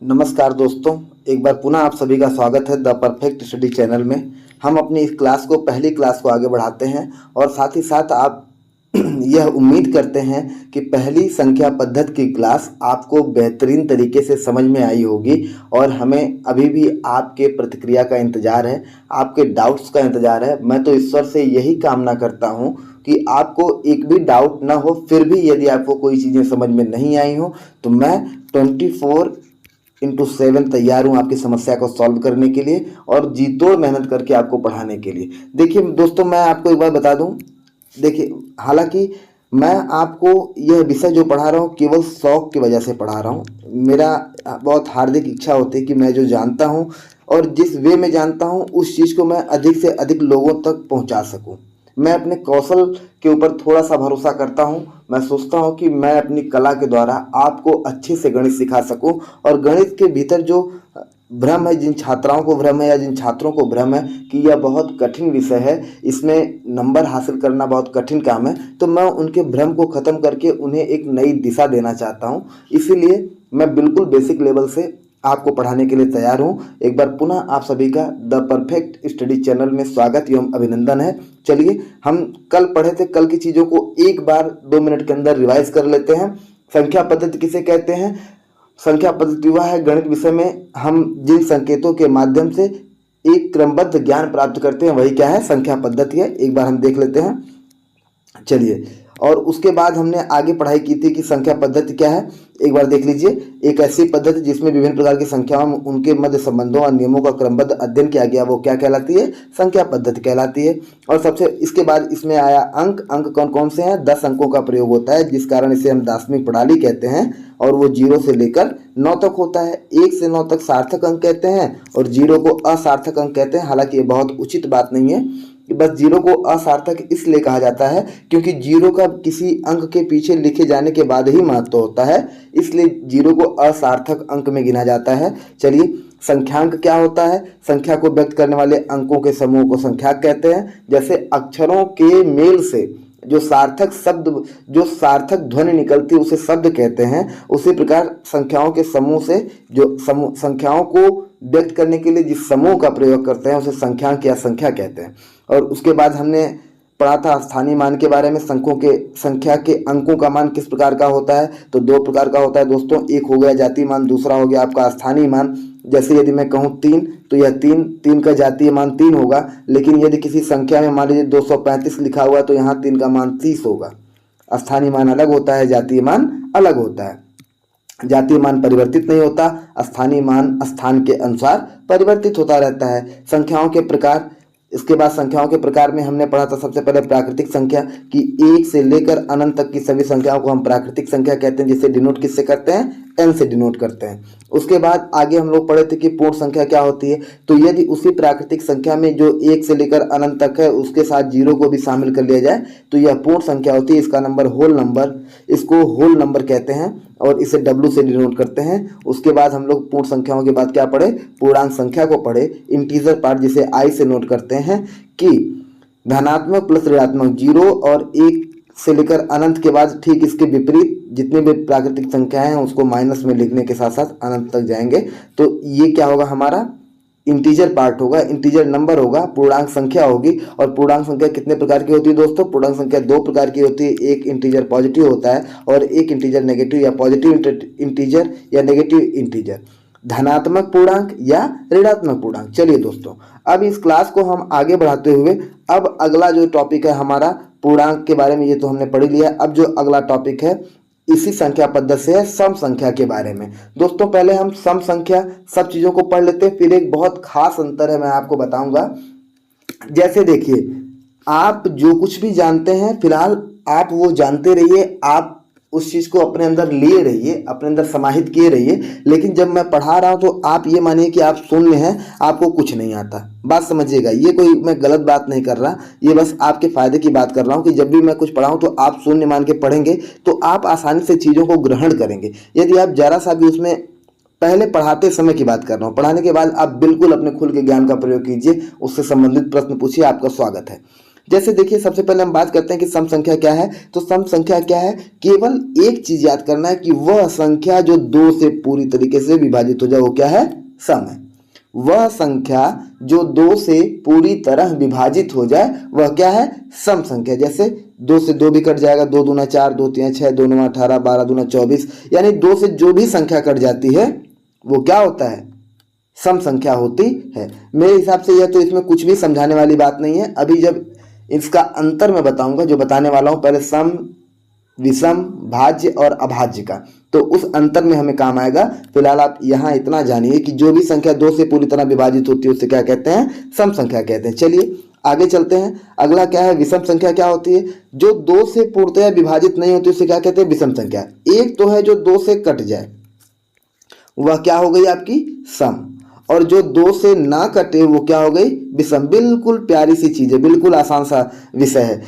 नमस्कार दोस्तों, एक बार पुनः आप सभी का स्वागत है द परफेक्ट स्टडी चैनल में। हम अपनी इस क्लास को पहली क्लास को आगे बढ़ाते हैं और साथ ही साथ आप यह उम्मीद करते हैं कि पहली संख्या पद्धति की क्लास आपको बेहतरीन तरीके से समझ में आई होगी और हमें अभी भी आपके प्रतिक्रिया का इंतज़ार है, आपके डाउट्स का इंतज़ार है। मैं तो ईश्वर से यही कामना करता हूं कि आपको एक भी डाउट ना हो, फिर भी यदि आपको कोई चीज़ें समझ में नहीं आई हो तो मैं 24/7 तैयार हूँ आपकी समस्या को सॉल्व करने के लिए और जी तोड़ मेहनत करके आपको पढ़ाने के लिए। देखिए दोस्तों, मैं आपको एक बार बता दूं, देखिए हालांकि मैं आपको यह विषय जो पढ़ा रहा हूँ केवल शौक की वजह से पढ़ा रहा हूँ। मेरा बहुत हार्दिक इच्छा होती है कि मैं जो जानता हूँ और जिस वे में जानता हूँ उस चीज़ को मैं अधिक से अधिक लोगों तक पहुँचा सकूँ। मैं अपने कौशल के ऊपर थोड़ा सा भरोसा करता हूँ। मैं सोचता हूँ कि मैं अपनी कला के द्वारा आपको अच्छे से गणित सिखा सकूँ और गणित के भीतर जो भ्रम है, जिन छात्राओं को भ्रम है या जिन छात्रों को भ्रम है कि यह बहुत कठिन विषय है, इसमें नंबर हासिल करना बहुत कठिन काम है, तो मैं उनके भ्रम को ख़त्म करके उन्हें एक नई दिशा देना चाहता हूँ। इसीलिए मैं बिल्कुल बेसिक लेवल से आपको पढ़ाने के लिए तैयार हूँ। एक बार पुनः आप सभी का द परफेक्ट स्टडी चैनल में स्वागत एवं अभिनंदन है। चलिए, हम कल पढ़े थे, कल की चीज़ों को एक बार 2 मिनट के अंदर रिवाइज कर लेते हैं। संख्या पद्धति किसे कहते हैं? संख्या पद्धति वह है गणित विषय में हम जिन संकेतों के माध्यम से एक क्रमबद्ध ज्ञान प्राप्त करते हैं, वही क्या है? संख्या पद्धति है। एक बार हम देख लेते हैं। चलिए, और उसके बाद हमने आगे पढ़ाई की थी कि संख्या पद्धति क्या है। एक बार देख लीजिए। एक ऐसी पद्धति जिसमें विभिन्न प्रकार की संख्याओं में उनके मध्य संबंधों और नियमों का क्रमबद्ध अध्ययन किया गया, वो क्या कहलाती है? संख्या पद्धति कहलाती है। और सबसे इसके बाद इसमें आया अंक कौन कौन से हैं? 10 अंकों का प्रयोग होता है, जिस कारण इसे हम दार्शनिक प्रणाली कहते हैं और वो 0 से लेकर 9 तक होता है। 1 से 9 तक सार्थक अंक कहते हैं और 0 को असार्थक अंक कहते हैं। हालांकि ये बहुत उचित बात नहीं है कि बस 0 को असार्थक इसलिए कहा जाता है क्योंकि 0 का किसी अंक के पीछे लिखे जाने के बाद ही महत्व होता है, इसलिए 0 को असार्थक अंक में गिना जाता है। चलिए, संख्यांक क्या होता है? संख्या को व्यक्त करने वाले अंकों के समूह को संख्यांक कहते हैं। जैसे अक्षरों के मेल से जो सार्थक शब्द, जो सार्थक ध्वनि निकलती है उसे शब्द कहते हैं। उसी प्रकार संख्याओं के समूह से जो संख्याओं को व्यक्त करने के लिए जिस समूह का प्रयोग करते हैं उसे संख्यांक या संख्या कहते हैं। और उसके बाद हमने पढ़ा था स्थानीय मान के बारे में। संख्या के अंकों का मान किस प्रकार का होता है? तो 2 प्रकार का होता है दोस्तों। एक हो गया जातीय मान, दूसरा हो गया आपका स्थानीय मान। जैसे यदि मैं कहूँ 3 तो यह 3 का जातीय मान 3 होगा, लेकिन यदि किसी संख्या में मान लीजिए 235 लिखा हुआ है तो यहाँ 3 का मान 30 होगा। स्थानीय मान अलग होता है, जातीय मान अलग होता है। जातीय मान परिवर्तित नहीं होता, स्थानीय मान स्थान के अनुसार परिवर्तित होता रहता है। संख्याओं के प्रकार, इसके बाद संख्याओं के प्रकार में हमने पढ़ा था सबसे पहले प्राकृतिक संख्या कि 1 से लेकर अनंत तक की सभी संख्याओं को हम प्राकृतिक संख्या कहते हैं, जिसे डिनोट किससे करते हैं? n से डिनोट करते हैं। उसके बाद आगे हम लोग पढ़े थे कि पूर्ण संख्या क्या होती है। तो यदि उसी प्राकृतिक संख्या में जो 1 से लेकर अनंत तक है उसके साथ 0 को भी शामिल कर लिया जाए तो यह पूर्ण संख्या होती है। इसका नंबर होल नंबर, इसको होल नंबर कहते हैं और इसे W से डिनोट करते हैं। उसके बाद हम लोग पूर्ण संख्याओं के बाद क्या पढ़े? पूर्णांक संख्या को पढ़े, इंटीजर पार्ट जिसे I से नोट करते हैं कि धनात्मक प्लस ऋणात्मक 0 और 1 से लेकर अनंत के बाद ठीक इसके विपरीत जितनी भी प्राकृतिक संख्याएं हैं उसको माइनस में लिखने के साथ साथ अनंत तक जाएंगे। तो ये क्या होगा? हमारा इंटीजर पार्ट होगा, इंटीजर नंबर होगा, पूर्णांक संख्या होगी। और पूर्णांक संख्या कितने प्रकार की होती है दोस्तों? पूर्णांक संख्या 2 प्रकार की होती है। एक इंटीजर पॉजिटिव होता है और एक इंटीजर नेगेटिव, या पॉजिटिव इंटीजर या नेगेटिव इंटीजर, धनात्मक पूर्णांक या ऋणात्मक पूर्णांक। चलिए दोस्तों, अब इस क्लास को हम आगे बढ़ाते हुए अब अगला जो टॉपिक है हमारा पूर्णांक के बारे में, ये तो हमने पढ़ लिया। अब जो अगला टॉपिक है इसी संख्या पद्धति से है सम संख्या के बारे में। दोस्तों पहले हम सम संख्या सब चीज़ों को पढ़ लेते हैं, फिर एक बहुत खास अंतर है मैं आपको बताऊंगा। जैसे देखिए, आप जो कुछ भी जानते हैं फिलहाल आप वो जानते रहिए, आप उस चीज़ को अपने अंदर लिए रहिए, अपने अंदर समाहित किए रहिए। लेकिन जब मैं पढ़ा रहा हूँ तो आप ये मानिए कि आप शून्य हैं, आपको कुछ नहीं आता। बात समझिएगा, ये कोई मैं गलत बात नहीं कर रहा, ये बस आपके फायदे की बात कर रहा हूँ कि जब भी मैं कुछ पढ़ाऊँ तो आप शून्य मान के पढ़ेंगे तो आप आसानी से चीज़ों को ग्रहण करेंगे। यदि आप जरा सा भी उसमें, पहले पढ़ाते समय की बात कर रहा हूँ, पढ़ाने के बाद आप बिल्कुल अपने खुल के ज्ञान का प्रयोग कीजिए, उससे संबंधित प्रश्न पूछिए, आपका स्वागत है। जैसे देखिए, सबसे पहले हम बात करते हैं कि सम संख्या क्या है। तो सम संख्या क्या है, केवल एक चीज याद करना है कि वह संख्या जो 2 से पूरी तरीके से विभाजित हो जाए वो क्या है, सम है। वह संख्या जो 2 से पूरी तरह विभाजित हो जाए वह क्या है, सम संख्या। जैसे 2 से 2 भी कट जाएगा, 2 दूना 4, 2 तीन 6, 2 नौ 18, 12 दूना 24, यानी 2 से जो भी संख्या कट जाती है वो क्या होता है, सम संख्या होती है। मेरे हिसाब से यह तो इसमें कुछ भी समझाने वाली बात नहीं है। अभी जब इसका अंतर मैं बताऊंगा, जो बताने वाला हूं, पहले सम, विषम, भाज्य और अभाज्य का, तो उस अंतर में हमें काम आएगा। फिलहाल आप यहाँ इतना जानिए कि जो भी संख्या 2 से पूरी तरह विभाजित होती है उसे क्या कहते हैं, सम संख्या कहते हैं। चलिए आगे चलते हैं। अगला क्या है, विषम संख्या क्या होती है, जो 2 से पूर्णतः विभाजित नहीं होती उसे क्या कहते हैं, विषम संख्या। एक तो है जो 2 से कट जाए, वह क्या हो गई आपकी, सम, और जो 2 से ना कटे वो क्या हो गई, विषम। बिल्कुल प्यारी सी चीज है, बिल्कुल आसान सा विषय है।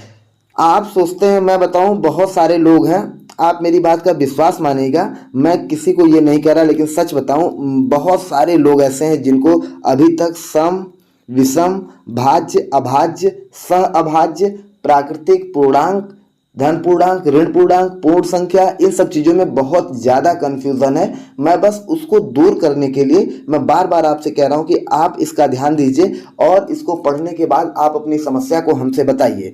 आप सोचते हैं, मैं बताऊं, बहुत सारे लोग हैं, आप मेरी बात का विश्वास मानिएगा, मैं किसी को ये नहीं कह रहा, लेकिन सच बताऊं, बहुत सारे लोग ऐसे हैं जिनको अभी तक सम, विषम, भाज्य, अभाज्य, सह अभाज्य, प्राकृतिक, पूर्णांक, धन पूर्णांक, ऋण पूर्णांक, पूर्ण संख्या, इन सब चीज़ों में बहुत ज़्यादा कन्फ्यूज़न है। मैं बस उसको दूर करने के लिए मैं बार बार आपसे कह रहा हूँ कि आप इसका ध्यान दीजिए और इसको पढ़ने के बाद आप अपनी समस्या को हमसे बताइए।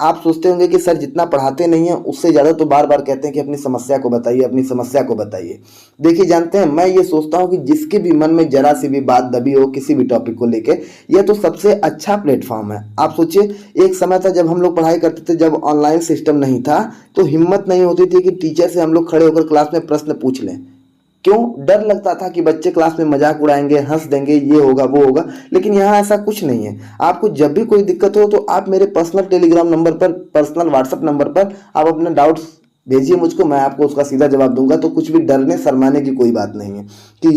आप सोचते होंगे कि सर जितना पढ़ाते नहीं हैं उससे ज़्यादा तो बार बार कहते हैं कि अपनी समस्या को बताइए, अपनी समस्या को बताइए। देखिए, जानते हैं, मैं ये सोचता हूँ कि जिसके भी मन में जरा सी भी बात दबी हो किसी भी टॉपिक को लेके, यह तो सबसे अच्छा प्लेटफॉर्म है। आप सोचिए, एक समय था जब हम लोग पढ़ाई करते थे, जब ऑनलाइन सिस्टम नहीं था, तो हिम्मत नहीं होती थी कि टीचर से हम लोग खड़े होकर क्लास में प्रश्न पूछ लें। क्यों, डर लगता था कि बच्चे क्लास में मजाक उड़ाएंगे, हंस देंगे, ये होगा वो होगा। लेकिन यहाँ ऐसा कुछ नहीं है। आपको जब भी कोई दिक्कत हो तो आप मेरे पर्सनल टेलीग्राम नंबर पर, पर्सनल व्हाट्सएप नंबर पर आप अपने डाउट्स भेजिए मुझको, मैं आपको उसका सीधा जवाब दूंगा। तो कुछ भी डरने शर्माने की कोई बात नहीं है कि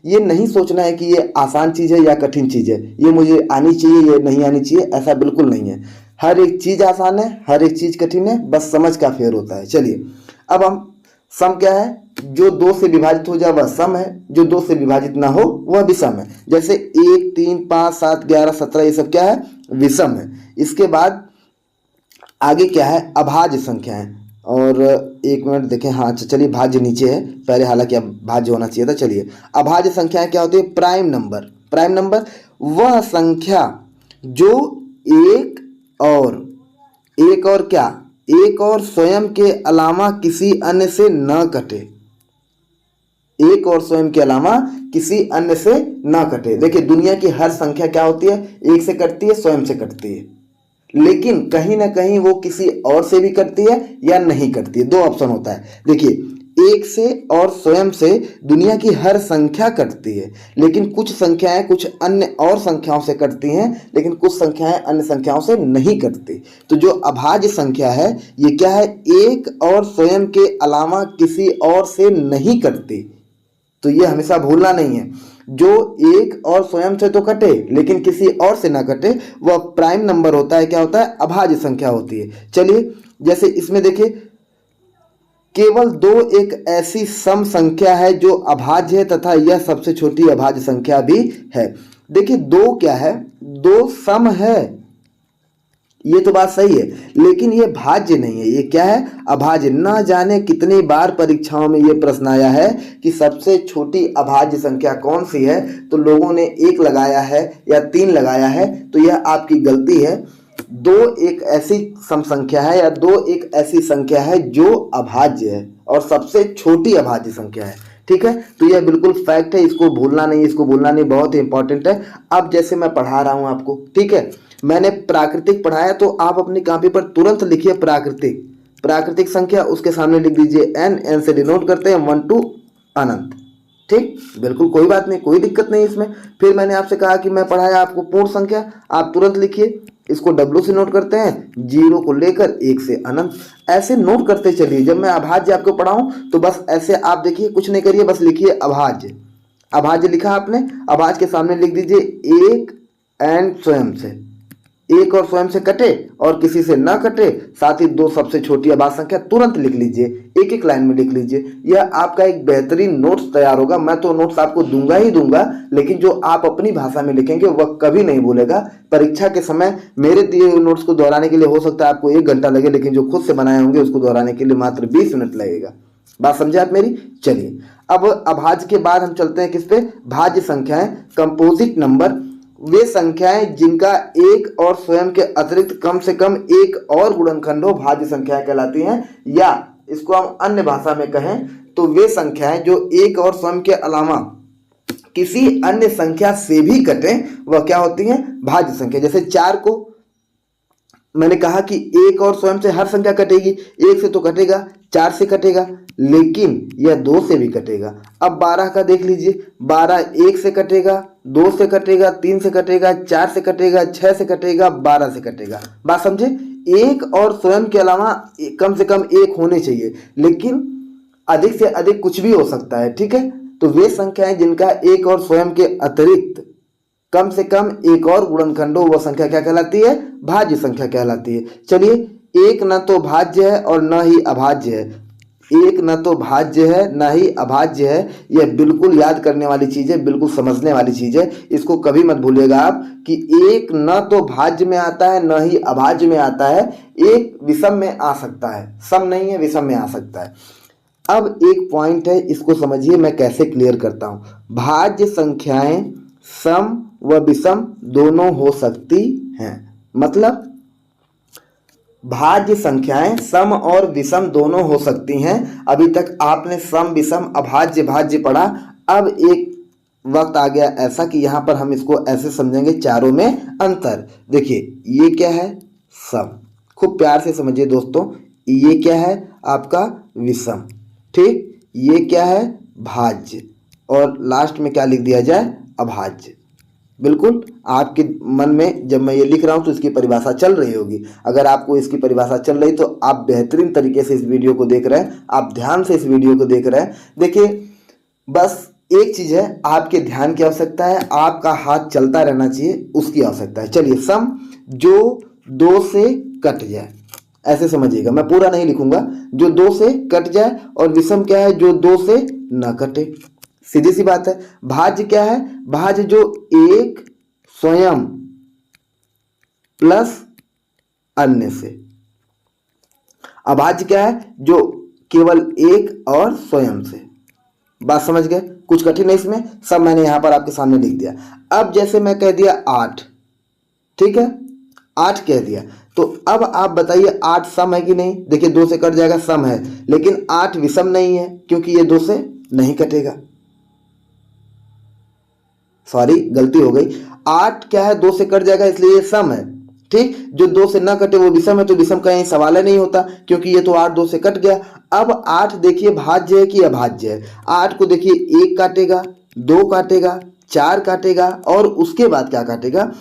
ये नहीं सोचना है कि ये आसान चीज़ है या कठिन चीज़ है, ये मुझे आनी चाहिए, ये नहीं आनी चाहिए, ऐसा बिल्कुल नहीं है। हर एक चीज़ आसान है, हर एक चीज़ कठिन है, बस समझ का फेर होता है। चलिए, अब हम, सम क्या है, जो 2 से विभाजित हो जाए वह सम है, जो 2 से विभाजित ना हो वह विषम है। जैसे 1, 3, 5, 7, 11, 17, ये सब क्या है, विषम है। इसके बाद आगे क्या है, अभाज्य संख्या है। और एक मिनट देखें, हाँ चलिए, भाज्य नीचे है पहले, हालांकि अब भाज्य होना चाहिए था। चलिए, अभाज्य संख्याएं क्या होती है, प्राइम नंबर। प्राइम नंबर वह संख्या जो एक और क्या, एक और स्वयं के अलावा किसी अन्य से न कटे। एक और स्वयं के अलावा किसी अन्य से न कटे। देखिए, दुनिया की हर संख्या क्या होती है, एक से कटती है, स्वयं से कटती है, लेकिन कहीं ना कहीं वो किसी और से भी कटती है या नहीं कटती है। 2 ऑप्शन होता है। देखिए, एक से और स्वयं से दुनिया की हर संख्या कटती है, लेकिन कुछ संख्याएं कुछ अन्य और संख्याओं से कटती हैं, लेकिन कुछ संख्याएं अन्य संख्याओं से नहीं कटती। तो जो अभाज्य संख्या है, ये क्या है, एक और स्वयं के अलावा किसी और से नहीं कटती। तो ये हमेशा भूलना नहीं है, जो एक और स्वयं से तो कटे लेकिन किसी और से ना कटे, वह प्राइम नंबर होता है। क्या होता है, अभाज्य संख्या होती है। चलिए, जैसे इसमें देखिए, केवल 2 एक ऐसी सम संख्या है जो अभाज्य है तथा यह सबसे छोटी अभाज्य संख्या भी है। देखिए, 2 क्या है, 2 सम है, ये तो बात सही है, लेकिन ये भाज्य नहीं है। ये क्या है, अभाज्य। ना जाने कितनी बार परीक्षाओं में ये प्रश्न आया है कि सबसे छोटी अभाज्य संख्या कौन सी है, तो लोगों ने 1 लगाया है या 3 लगाया है, तो यह आपकी गलती है। 2 एक ऐसी सम संख्या है या 2 एक ऐसी संख्या है जो अभाज्य है और सबसे छोटी अभाज्य संख्या है। ठीक है, तो यह बिल्कुल फैक्ट है, इसको भूलना नहीं, इसको भूलना नहीं, बहुत ही इंपॉर्टेंट है। अब जैसे मैं पढ़ा रहा हूं आपको, ठीक है, मैंने प्राकृतिक पढ़ाया, तो आप अपनी कॉपी पर तुरंत लिखिए प्राकृतिक संख्या, उसके सामने लिख दीजिए n से डिनोट करते हैं 1 to अनंत। ठीक, बिल्कुल कोई बात नहीं, कोई दिक्कत नहीं इसमें। फिर मैंने आपसे कहा कि मैं पढ़ाया आपको पूर्ण संख्या, आप तुरंत लिखिए, इसको W से नोट करते हैं, 0 को लेकर 1 से अनंत, ऐसे नोट करते चलिए। जब मैं अभाज्य आपको पढ़ाऊं तो बस ऐसे आप देखिए, कुछ नहीं करिए, बस लिखिए अभाज्य लिखा आपने, अभाज्य के सामने लिख दीजिए 1 एंड स्वयं से, एक और स्वयं से कटे और किसी से न कटे, साथ ही दो सबसे छोटी अभाज्य संख्या तुरंत लिख लीजिए, एक एक लाइन में लिख लीजिए। यह आपका एक बेहतरीन नोट्स तैयार होगा। मैं तो नोट्स आपको दूंगा ही दूंगा, लेकिन जो आप अपनी भाषा में लिखेंगे वह कभी नहीं भूलेगा। परीक्षा के समय मेरे दिए हुए नोट्स को दोहराने के लिए हो सकता है आपको 1 घंटा लगे, लेकिन जो खुद से बनाए होंगे उसको दोहराने के लिए मात्र 20 मिनट लगेगा। बात समझे आप मेरी? चलिए अब अभाज्य के बाद हम चलते हैं किस पे? भाज्य संख्याएं, कंपोजिट नंबर। वे संख्याएं जिनका एक और स्वयं के अतिरिक्त कम से कम एक और गुणनखंड हो भाज्य संख्याएं कहलाती हैं। या इसको हम अन्य भाषा में कहें तो वे संख्याएं जो एक और स्वयं के अलावा किसी अन्य संख्या से भी कटे वह क्या होती हैं? भाज्य संख्या। जैसे 4 को मैंने कहा कि एक और स्वयं से हर संख्या कटेगी, 1 से तो कटेगा, 4 से कटेगा, लेकिन यह 2 से भी कटेगा। अब 12 का देख लीजिए, 12 1 से कटेगा, 2 से कटेगा, 3 से कटेगा, 4 से कटेगा, 6 से कटेगा, 12 से कटेगा। बात समझे? एक और स्वयं के अलावा कम से कम एक होने चाहिए, लेकिन अधिक से अधिक कुछ भी हो सकता है। ठीक है, तो वे संख्याएं जिनका एक और स्वयं के अतिरिक्त कम से कम एक और गुणनखंड हो वह संख्या क्या कहलाती है? भाज्य संख्या कहलाती है। चलिए, एक न तो भाज्य है और न ही अभाज्य है। एक न तो भाज्य है न ही अभाज्य है, यह बिल्कुल याद करने वाली चीज़ है, बिल्कुल समझने वाली चीज़ है। इसको कभी मत भूलिएगा आप कि एक न तो भाज्य में आता है न ही अभाज्य में आता है, एक विषम में आ सकता है, सम नहीं है, विषम में आ सकता है। अब एक पॉइंट है, इसको समझिए मैं कैसे क्लियर करता हूँ। भाज्य संख्याएं सम व विषम दोनों हो सकती हैं। मतलब भाज्य संख्याएं सम और विषम दोनों हो सकती हैं। अभी तक आपने सम, विषम, अभाज्य, भाज्य पढ़ा। अब एक वक्त आ गया ऐसा कि यहाँ पर हम इसको ऐसे समझेंगे, चारों में अंतर। देखिए, ये क्या है? सम। खूब प्यार से समझिए दोस्तों, ये क्या है? आपका विषम। ठीक, ये क्या है? भाज्य। और लास्ट में क्या लिख दिया जाए? अभाज्य। बिल्कुल आपके मन में जब मैं ये लिख रहा हूँ तो इसकी परिभाषा चल रही होगी। अगर आपको इसकी परिभाषा चल रही तो आप बेहतरीन तरीके से इस वीडियो को देख रहे हैं, आप ध्यान से इस वीडियो को देख रहे हैं। देखिए, बस एक चीज़ है, आपके ध्यान की आवश्यकता है, आपका हाथ चलता रहना चाहिए, उसकी आवश्यकता है। चलिए, सम जो 2 से कट जाए, ऐसे समझिएगा, मैं पूरा नहीं लिखूंगा, जो 2 से कट जाए। और विषम क्या है? जो 2 से न कटे। सीधी सी बात है। भाज्य क्या है? भाज्य जो एक स्वयं प्लस अन्य से। अभाज्य क्या है? जो केवल एक और स्वयं से। बात समझ गए? कुछ कठिन है इसमें, सब मैंने यहां पर आपके सामने लिख दिया। अब जैसे मैं कह दिया 8, ठीक है, 8 कह दिया, तो अब आप बताइए 8 सम है कि नहीं? देखिए, 2 से कट जाएगा, सम है, लेकिन 8 विषम नहीं है क्योंकि ये 2 से नहीं कटेगा। सॉरी, गलती हो गई। 8 क्या है? 2 से कट जाएगा, इसलिए ये सम है। ठीक, जो 2 से ना कटे वो विषम है, तो विषम का यही सवाल नहीं होता क्योंकि ये तो 8 2 से कट गया। अब 8 देखिए भाज्य है कि अभाज्य है? 8 को देखिए, 1 काटेगा, 2 काटेगा, 4 काटेगा और उसके बाद क्या काटेगा?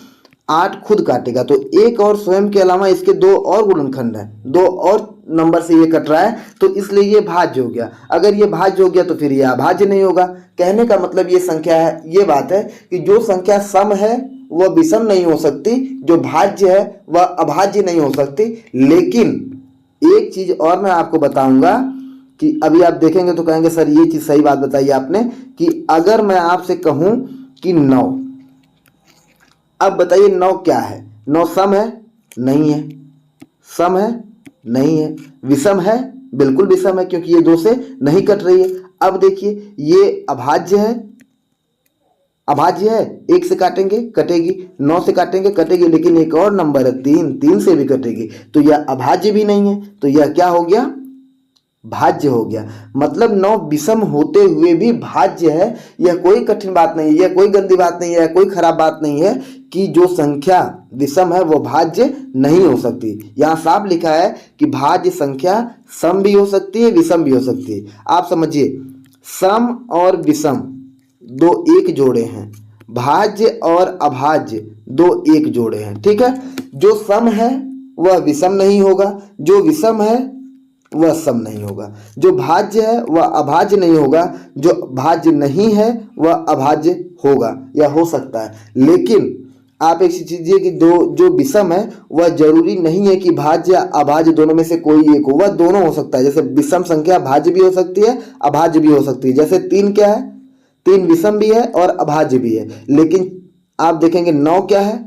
8 खुद काटेगा। तो एक और स्वयं के अलावा इसके 2 और गुणनखंड है, 2 और नंबर से ये कट रहा है, तो इसलिए ये भाज्य हो गया। अगर ये भाज्य हो गया तो फिर ये अभाज्य नहीं होगा। कहने का मतलब ये संख्या है, ये बात है कि जो संख्या सम है वह विषम नहीं हो सकती, जो भाज्य है वह अभाज्य नहीं हो सकती। लेकिन एक चीज और मैं आपको बताऊंगा कि अभी आप देखेंगे तो कहेंगे सर ये चीज सही बात बताई आपने, कि अगर मैं आपसे कहूं कि 9, अब बताइए 9 क्या है? 9 सम है? नहीं है। सम है? नहीं है। विषम है? बिल्कुल विषम है क्योंकि ये 2 से नहीं कट रही है। अब देखिए, ये अभाज्य है? अभाज्य है, 1 से काटेंगे कटेगी, 9 से काटेंगे कटेगी, लेकिन एक और नंबर है 3, 3 से भी कटेगी, तो यह अभाज्य भी नहीं है। तो यह क्या हो गया? भाज्य हो गया। मतलब 9 विषम होते हुए भी भाज्य है। यह कोई कठिन बात नहीं है, यह कोई गंदी बात नहीं है, कोई खराब बात नहीं है कि जो संख्या विषम है वो भाज्य नहीं हो सकती। यहाँ साफ लिखा है कि भाज्य संख्या सम भी हो सकती है, विषम भी हो सकती है। आप समझिए, सम और विषम 2 एक जोड़े हैं, भाज्य और अभाज्य 2 एक जोड़े हैं। ठीक है, जो सम है वह विषम नहीं होगा, जो विषम है वह सम नहीं होगा, जो भाज्य है वह अभाज्य नहीं होगा, जो भाज्य नहीं है वह अभाज्य होगा या हो सकता है। लेकिन आप एक चीज कीजिए कि दो जो विषम है वह जरूरी नहीं है कि भाज्य या अभाज्य दोनों में से कोई एक हो, वह दोनों हो सकता है। जैसे विषम संख्या भाज्य भी हो सकती है, अभाज्य भी हो सकती है। जैसे 3 क्या है, 3 विषम भी है और अभाज्य भी है। लेकिन आप देखेंगे 9 क्या है।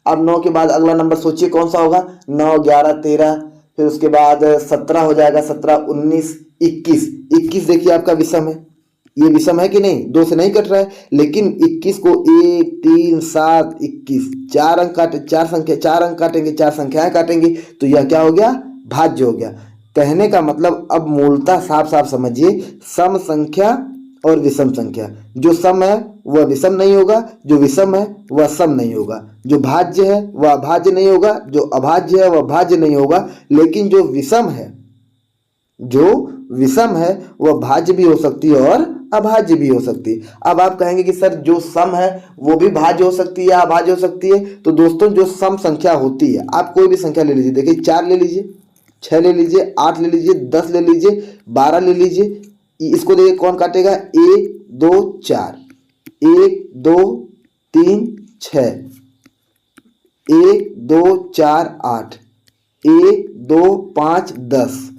अब 9 के बाद अगला नंबर सोचिए कौन सा होगा। 9, 11, 13, फिर उसके बाद 17 हो जाएगा, 17, 19, 21। 21 देखिए आपका विषम है। ये विषम है कि नहीं, 2 से नहीं कट रहा है। लेकिन 21 को 1, 3, 7, 21 4 अंक काटे, 4 संख्या 4 अंक काटेंगे, 4 संख्याएं काटेंगे, तो यह क्या हो गया, भाज्य हो गया। कहने का मतलब अब मूलतः साफ साफ समझिए, सम संख्या और विषम संख्या, जो सम है वह विषम नहीं होगा, जो विषम है वह सम नहीं होगा, जो भाज्य है वह अभाज्य नहीं होगा, जो अभाज्य है वह भाज्य नहीं होगा। लेकिन जो विषम है वह भाज्य भी हो सकती है और अभाज्य भी हो सकती है। अब आप कहेंगे कि सर जो सम है वो भी भाज्य हो सकती है या अभाज्य हो सकती है। तो दोस्तों जो सम संख्या होती है, आप कोई भी संख्या ले लीजिए, देखिए 4 ले लीजिए, 6 ले लीजिए, 8 ले लीजिए, 10 ले लीजिए, 12 ले लीजिए। इसको देखिए कौन काटेगा, 1, 2, 4, 1, 2, 3, 6, 1, 2, 4, 8, 1, 2, 5, 10,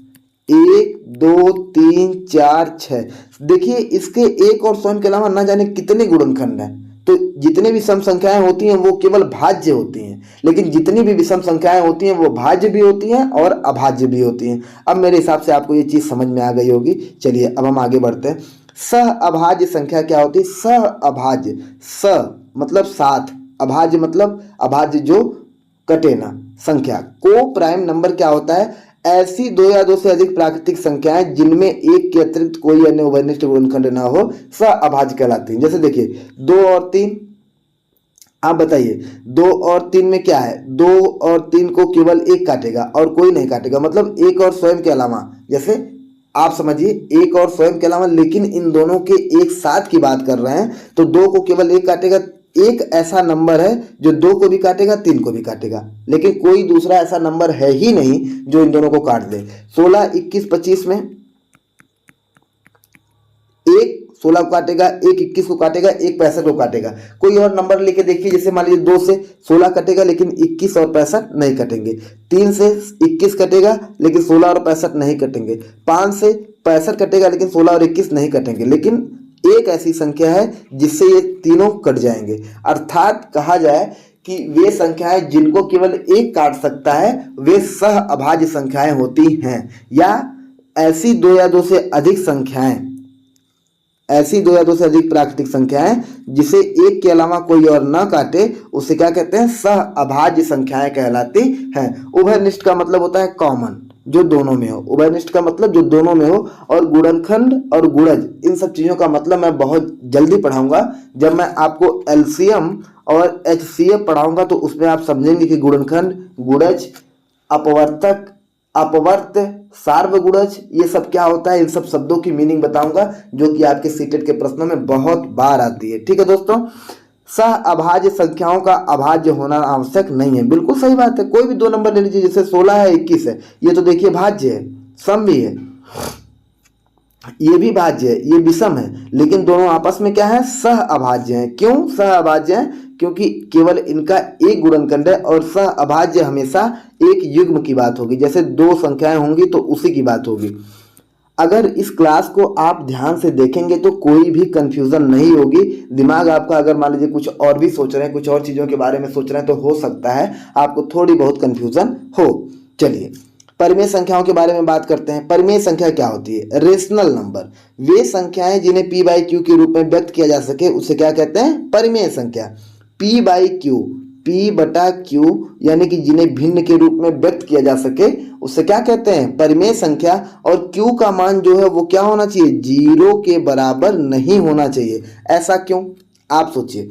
1, 2, 3, 4, 6। देखिए इसके एक और स्वयं के अलावा ना जाने कितने गुणनखंड हैं। तो जितने भी सम संख्याएं होती हैं वो केवल भाज्य होती हैं, लेकिन जितनी भी विषम संख्याएं होती हैं वो भाज्य भी होती हैं और अभाज्य भी होती हैं। अब मेरे हिसाब से आपको ये चीज़ समझ में आ गई होगी। चलिए अब हम आगे बढ़ते हैं। सह अभाज्य संख्या क्या होती है। सह अभाज्य, स मतलब साथ, अभाज्य मतलब अभाज्य जो कटे ना संख्या। को प्राइम नंबर क्या होता है, ऐसी 2 या 2 से अधिक प्राकृतिक संख्याएं जिनमें एक के अतिरिक्त कोई अन्य उभयनिष्ठ गुणनखंड ना हो, सह अभाज्य कहलाती हैं। जैसे देखिए 2 और 3, आप बताइए 2 और 3 में क्या है, 2 और 3 को केवल एक काटेगा और कोई नहीं काटेगा, मतलब एक और स्वयं के अलावा। जैसे आप समझिए एक और स्वयं के अलावा, लेकिन इन दोनों के एक साथ की बात कर रहे हैं। तो 2 को केवल एक काटेगा। एक ऐसा नंबर है जो 2 को भी काटेगा, 3 को भी काटेगा, लेकिन कोई दूसरा ऐसा नंबर है ही नहीं जो इन दोनों को काट दे। 16, 21, 25 में एक 16 को काटेगा, एक 21 को काटेगा, एक 65 को काटेगा। कोई और नंबर लेके देखिए, जैसे मान लीजिए 2 से 16 कटेगा लेकिन 21 और 65 नहीं कटेंगे। 3 से 21 कटेगा लेकिन 16 और 65 नहीं कटेंगे। 5 से 65 कटेगा लेकिन 16 और 21 नहीं कटेंगे। लेकिन एक ऐसी संख्या है जिससे ये तीनों कट जाएंगे। अर्थात कहा जाए कि वे संख्याएं जिनको केवल एक काट सकता है वे सह अभाज्य संख्याएं होती हैं। या ऐसी 2 या 2 से अधिक संख्याएं, ऐसी 2 या 2 से अधिक प्राकृतिक संख्याएं जिसे एक के अलावा कोई और न काटे, उसे क्या कहते हैं, सह अभाज्य संख्याएं कहलाती हैं। उभयनिष्ठ का मतलब होता है कॉमन, जो दोनों में हो। उभयनिष्ठ का मतलब जो दोनों में हो। और गुणनखंड और गुणज, इन सब चीज़ों का मतलब मैं बहुत जल्दी पढ़ाऊंगा। जब मैं आपको एलसीएम और एचसीएफ पढ़ाऊंगा तो उसमें आप समझेंगे कि गुणनखंड, गुणज, अपवर्तक, अपवर्त, सार्वगुणज, ये सब क्या होता है। इन सब शब्दों की मीनिंग बताऊंगा जो कि आपके सीटेट के प्रश्नों में बहुत बार आती है। ठीक है दोस्तों, सह अभाज्य संख्याओं का अभाज्य होना आवश्यक नहीं है। बिल्कुल सही बात है। कोई भी 2 नंबर ले लीजिए, जैसे 16 है, 21 है, ये तो देखिए भाज्य है, सम भी है, ये भी भाज्य है, ये विषम है, लेकिन दोनों आपस में क्या है, सह अभाज्य हैं। क्यों सह अभाज्य हैं, क्योंकि केवल इनका एक गुणनखंड है। और सह अभाज्य हमेशा एक युग्म की बात होगी। जैसे 2 संख्याएं होंगी तो उसी की बात होगी। अगर इस क्लास को आप ध्यान से देखेंगे तो कोई भी कंफ्यूजन नहीं होगी। दिमाग आपका अगर मान लीजिए कुछ और भी सोच रहे हैं, कुछ और चीज़ों के बारे में सोच रहे हैं, तो हो सकता है आपको थोड़ी बहुत कंफ्यूजन हो। चलिए परिमेय संख्याओं के बारे में बात करते हैं। परिमेय संख्या क्या होती है, रेशनल नंबर। वे संख्याएं जिन्हें p बाई क्यू के रूप में व्यक्त किया जा सके उसे क्या कहते हैं, परिमेय संख्या। p बाई क्यू, p बटा क्यू, यानी कि जिन्हें भिन्न के रूप में व्यक्त किया जा सके उसे क्या कहते हैं, परिमेय संख्या। और q का मान जो है वो क्या होना चाहिए, 0 के बराबर नहीं होना चाहिए। ऐसा क्यों, आप सोचिए।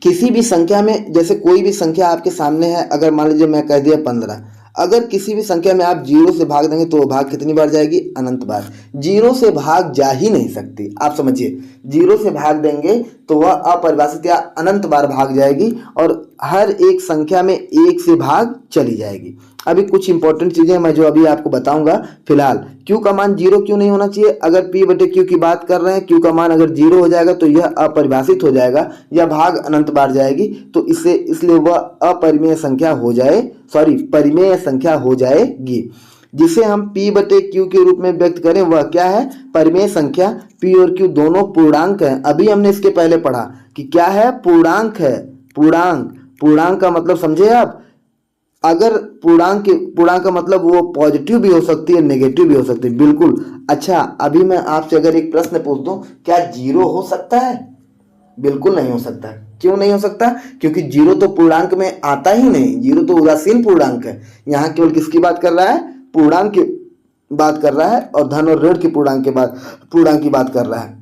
किसी भी संख्या में, जैसे कोई भी संख्या आपके सामने है, अगर मान लीजिए मैं कह दिया 15, अगर किसी भी संख्या में आप 0 से भाग देंगे तो वो भाग कितनी बार जाएगी, अनंत बार। 0 से भाग जा ही नहीं सकती। आप समझिए, 0 से भाग देंगे तो वह अपरिभाषित या अनंत बार भाग जाएगी और हर एक संख्या में 1 से भाग चली जाएगी। अभी कुछ इंपॉर्टेंट चीजें मैं जो अभी आपको बताऊंगा फिलहाल। क्यू का मान जीरो क्यों नहीं होना चाहिए? अगर पी बटे क्यू की बात कर रहे हैं, क्यू का मान अगर जीरो हो जाएगा तो यह अपरिभाषित हो जाएगा या भाग अनंत बार जाएगी, तो इससे इसलिए वह अपरिमेय संख्या हो जाए, सॉरी परिमेय संख्या हो जाएगी। जिसे हम p बटे क्यू के रूप में व्यक्त करें वह क्या है? परिमेय संख्या। p और q दोनों पूर्णांक हैं। अभी हमने इसके पहले पढ़ा कि क्या है? पूर्णांक है। पूर्णांक, पूर्णांक का मतलब समझे आप? अगर पूर्णांक का मतलब वो पॉजिटिव भी हो सकती है, नेगेटिव भी हो सकती है। बिल्कुल। अच्छा, अभी मैं आपसे अगर एक प्रश्न पूछ दूं, क्या जीरो हो सकता है? बिल्कुल नहीं हो सकता। क्यों नहीं हो सकता? क्योंकि जीरो तो पूर्णांक में आता ही नहीं। जीरो तो उदासीन पूर्णांक है। यहाँ केवल किसकी बात कर रहा है? पूर्णांक की बात कर रहा है, और धन और ऋण की पूर्णांक की बात कर रहा है।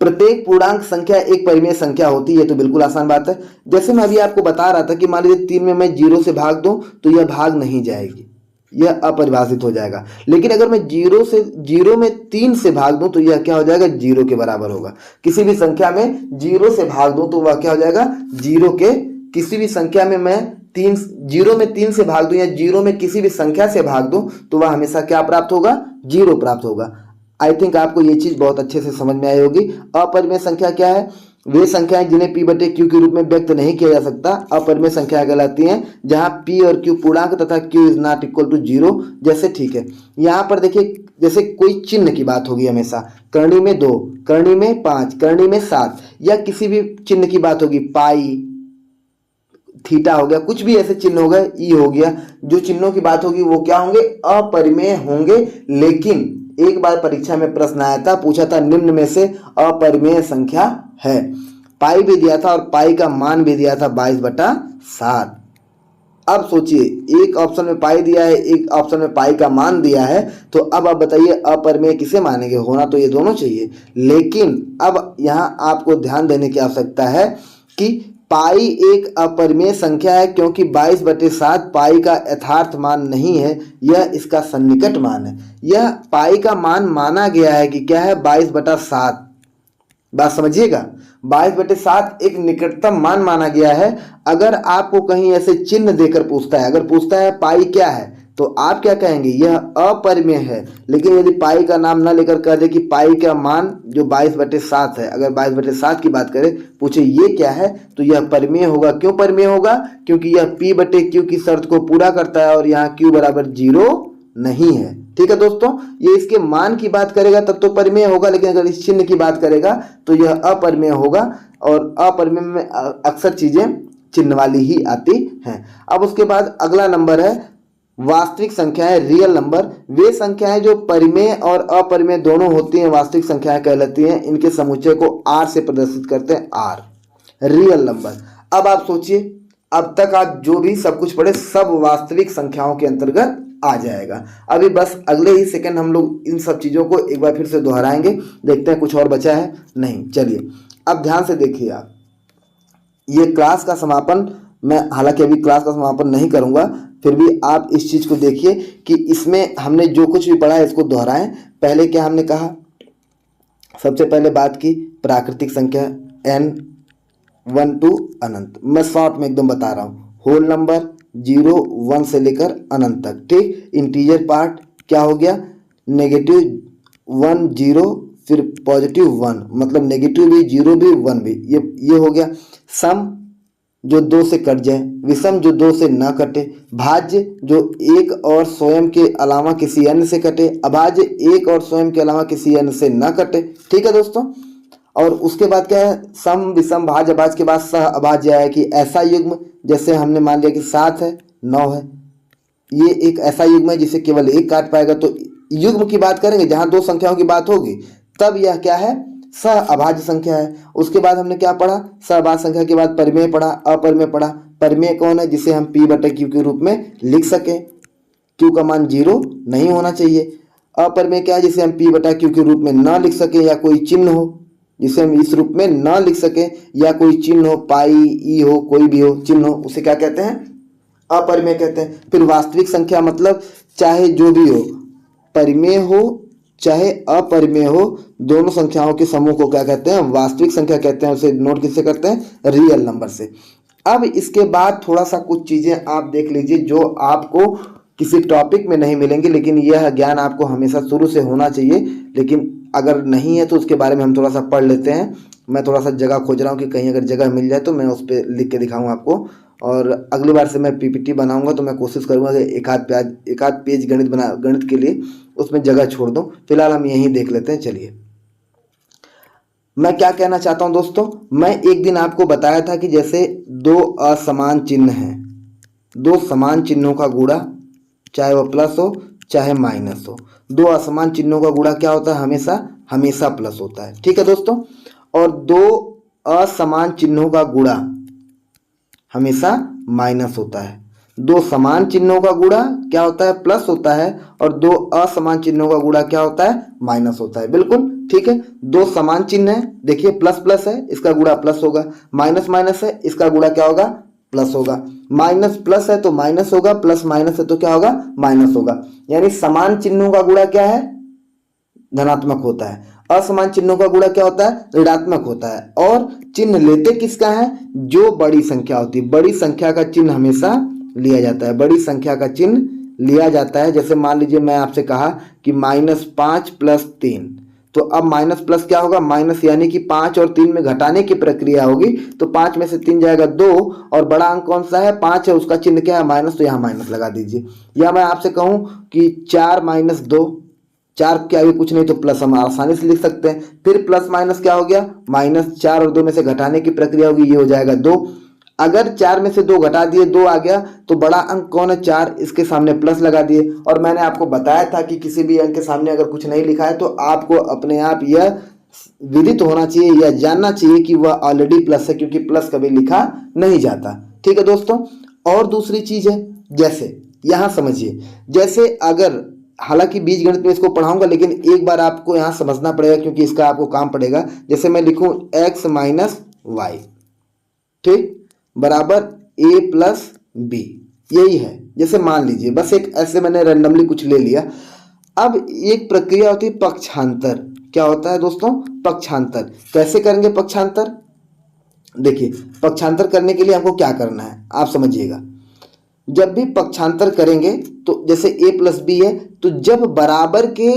प्रत्येक पूर्णांक संख्या एक परिमेय संख्या होती है, तो बिल्कुल आसान बात है। जैसे मैं अभी आपको बता रहा था कि मान लीजिए 3 में मैं जीरो से भाग दूं तो यह भाग नहीं जाएगी, यह अपरिभाषित हो जाएगा। लेकिन अगर मैं जीरो में 3 से भाग दूं तो यह क्या हो जाएगा? जीरो के बराबर होगा। किसी भी संख्या में जीरो से भाग दूं तो वह क्या हो जाएगा? जीरो के। किसी भी संख्या में मैं जीरो में 3 से भाग दूं या जीरो में किसी भी संख्या से भाग दूं तो वह हमेशा क्या प्राप्त होगा? जीरो प्राप्त होगा। आई थिंक आपको ये चीज बहुत अच्छे से समझ में आई होगी। अपरिमेय संख्या क्या है? वे संख्याएं जिन्हें p बटे q के रूप में व्यक्त नहीं किया जा सकता अपरिमेय संख्या कहलाती हैं, जहां p और q पूर्णांक तथा q is not equal to zero. जैसे ठीक है, यहाँ पर देखिए, जैसे कोई चिन्ह की बात होगी हमेशा, करणी में 2, करणी में 5, करणी में 7, या किसी भी चिन्ह की बात होगी, पाई, थीटा हो गया, कुछ भी ऐसे चिन्ह हो गए, ई हो गया, जो चिन्हों की बात होगी वो क्या होंगे? अपरिमेय होंगे। लेकिन एक बार परीक्षा में प्रश्न आया था, पूछा था निम्न में से अपरिमेय संख्या है। पाई भी दिया था और पाई का मान भी दिया था 22/7। अब सोचिए, एक ऑप्शन में पाई दिया है, एक ऑप्शन में पाई का मान दिया है, तो अब आप बताइए अपरिमेय किसे मानेंगे? होना तो ये दोनों चाहिए। लेकिन अब यहाँ आपको ध्यान देने की आवश्यकता है कि पाई एक अपरिमेय संख्या है, क्योंकि 22/7 पाई का यथार्थ मान नहीं है, यह इसका सन्निकट मान है। यह पाई का मान माना गया है कि क्या है? 22/7। बात समझिएगा, 22/7 एक निकटतम मान माना गया है। अगर आपको कहीं ऐसे चिन्ह देकर पूछता है, अगर पूछता है पाई क्या है, तो आप क्या कहेंगे? यह अपरिमेय है। लेकिन यदि पाई का नाम न लेकर कह दे कि पाई का मान जो 22/7 है, अगर 22/7 की बात करें, पूछे ये क्या है, तो यह परिमेय होगा। क्यों परिमेय होगा? क्योंकि यह p बटे q की शर्त को पूरा करता है और यहाँ q बराबर जीरो नहीं है। ठीक है दोस्तों, ये इसके मान की बात करेगा तब तो परिमेय होगा, लेकिन अगर इस चिन्ह की बात करेगा तो यह अपरिमेय होगा। और अपरिमेय में अक्सर चीजें चिन्ह वाली ही आती हैं। अब उसके बाद अगला नंबर है वास्तविक संख्याएं, रियल नंबर। वे संख्याएं जो परिमेय और अपरिमेय दोनों होती हैं वास्तविक संख्याएं कहलाती हैं। इनके समुच्चय को r से प्रदर्शित करते हैं, r, रियल नंबर। अब आप सोचिए, अब तक आप जो भी सब कुछ पढ़े सब वास्तविक संख्याओं के अंतर्गत आ जाएगा। अभी बस अगले ही सेकंड हम लोग इन सब चीजों को एक बार फिर से दोहराएंगे, देखते हैं कुछ और बचा है नहीं। चलिए अब ध्यान से देखिए आप, ये क्लास का समापन मैं, हालांकि अभी क्लास का समापन नहीं करूंगा, फिर भी आप इस चीज को देखिए कि इसमें हमने जो कुछ भी पढ़ा है इसको दोहराएं। पहले क्या हमने कहा? सबसे पहले बात की प्राकृतिक संख्या n 1 to अनंत। मैं शॉर्ट में एकदम बता रहा हूँ, होल नंबर 0 1 से लेकर अनंत तक। ठीक, इंटीजर पार्ट क्या हो गया? -1 0 फिर +1, मतलब नेगेटिव भी, जीरो भी, 1 भी, ये हो गया। सम जो 2 से कट जाए, विषम जो 2 से न कटे, भाज्य जो 1 और स्वयं के अलावा किसी अन्य से कटे, अभाज्य 1 और स्वयं के अलावा किसी अन्य से न कटे। ठीक है दोस्तों, और उसके बाद क्या है? सम, विषम, भाज्य, अभाज्य के बाद सह अभाज्य है कि ऐसा युग्म, जैसे हमने मान लिया कि 7 है 9 है, ये एक ऐसा युग्म है जिसे केवल एक काट पाएगा। तो युग्म की बात करेंगे जहां दो संख्याओं की बात होगी, तब यह क्या है? सह अभाज्य संख्या है। उसके बाद हमने क्या पढ़ा? सहअभाज्य संख्या के बाद परिमेय पढ़ा, अपरिमेय पढ़ा। परिमेय कौन है? जिसे हम p बटे q के रूप में लिख सके, q का मान 0 नहीं होना चाहिए। अपरिमेय क्या है? जिसे हम p बटा q के रूप में न लिख सके, या कोई चिन्ह हो जिसे हम इस रूप में न लिख सके, या कोई चिन्ह हो, पाई, ई हो, कोई भी हो चिन्ह हो, उसे क्या कहते हैं? अपरिमेय कहते हैं। फिर वास्तविक संख्या, मतलब चाहे जो भी हो, परिमेय हो चाहे अपरिमेय हो, दोनों संख्याओं के समूह को क्या कहते हैं? वास्तविक संख्या कहते हैं। उसे नोट किससे करते हैं? रियल नंबर से। अब इसके बाद थोड़ा सा कुछ चीज़ें आप देख लीजिए जो आपको किसी टॉपिक में नहीं मिलेंगे, लेकिन यह ज्ञान आपको हमेशा शुरू से होना चाहिए। लेकिन अगर नहीं है तो उसके बारे में हम थोड़ा सा पढ़ लेते हैं। मैं थोड़ा सा जगह खोज रहा हूँ कि कहीं अगर जगह मिल जाए तो मैं उस पर लिख के दिखाऊंगा आपको। और अगली बार से मैं पीपीटी बनाऊंगा तो मैं कोशिश करूंगा कि एक आध पेज गणित के लिए उसमें जगह छोड़ दूं। फिलहाल हम यहीं देख लेते हैं। चलिए, मैं क्या कहना चाहता हूं दोस्तों, मैं एक दिन आपको बताया था कि जैसे दो असमान चिन्ह हैं, दो समान चिन्हों का गुणा, चाहे वह प्लस हो चाहे माइनस हो, दो असमान चिन्हों का गुणा क्या होता है, हमेशा हमेशा प्लस होता है। ठीक है दोस्तों। और दो असमान चिन्हों का गुणा हमेशा माइनस होता है। दो समान चिन्हों का गुणा क्या होता है, प्लस होता है। और दो असमान चिन्हों का गुणा क्या होता है, माइनस होता है। बिल्कुल ठीक है। दो समान चिन्ह है, देखिए प्लस प्लस है, इसका गुणा प्लस होगा। माइनस माइनस है, इसका गुणा क्या होगा, प्लस होगा। माइनस प्लस है तो माइनस होगा, प्लस माइनस है तो क्या होगा, माइनस होगा। यानी समान चिन्हों का गुणा क्या है, धनात्मक होता है। असमान चिन्हों का गुणा क्या होता है, ऋणात्मक होता है। और चिन्ह लेते किसका है, जो बड़ी संख्या होती है, बड़ी संख्या का चिन्ह हमेशा लिया जाता है, बड़ी संख्या का चिन्ह लिया जाता है। जैसे मान लीजिए मैं आपसे कहा कि -5 + 3, तो अब माइनस प्लस क्या होगा, माइनस, यानी कि 5 और 3 में घटाने की प्रक्रिया होगी। तो 5 में से 3 जाएगा 2, और बड़ा अंक कौन सा है, 5 है, उसका चिन्ह क्या है, माइनस, तो यहाँ माइनस लगा दीजिए। या मैं आपसे कहूँ कि 4 - 2, 4 के आगे कुछ नहीं तो प्लस हम आसानी से लिख सकते हैं। फिर प्लस माइनस क्या हो गया, -4 और 2 में से घटाने की प्रक्रिया होगी, ये हो जाएगा 2। अगर 4 में से 2 घटा दिए, 2 आ गया, तो बड़ा अंक कौन है, 4, इसके सामने प्लस लगा दिए। और मैंने आपको बताया था कि किसी भी अंक के सामने अगर कुछ नहीं लिखा है तो आपको अपने आप यह विदित होना चाहिए या जानना चाहिए कि वह ऑलरेडी प्लस है, क्योंकि प्लस कभी लिखा नहीं जाता। ठीक है दोस्तों। और दूसरी चीज है, जैसे यहां समझिए, जैसे अगर, हालांकि बीज गणित में इसको पढ़ाऊंगा, लेकिन एक बार आपको यहां समझना पड़ेगा क्योंकि इसका आपको काम पड़ेगा। जैसे मैं लिखूं x - y, ठीक, बराबर a + b, यही है। जैसे मान लीजिए, बस एक ऐसे मैंने रैंडमली कुछ ले लिया। अब एक प्रक्रिया होती है पक्षांतर। क्या होता है दोस्तों, पक्षांतर। कैसे करेंगे पक्षांतर, देखिए पक्षांतर करने के लिए हमको क्या करना है आप समझिएगा। जब भी पक्षांतर करेंगे तो जैसे a + b है, तो जब बराबर के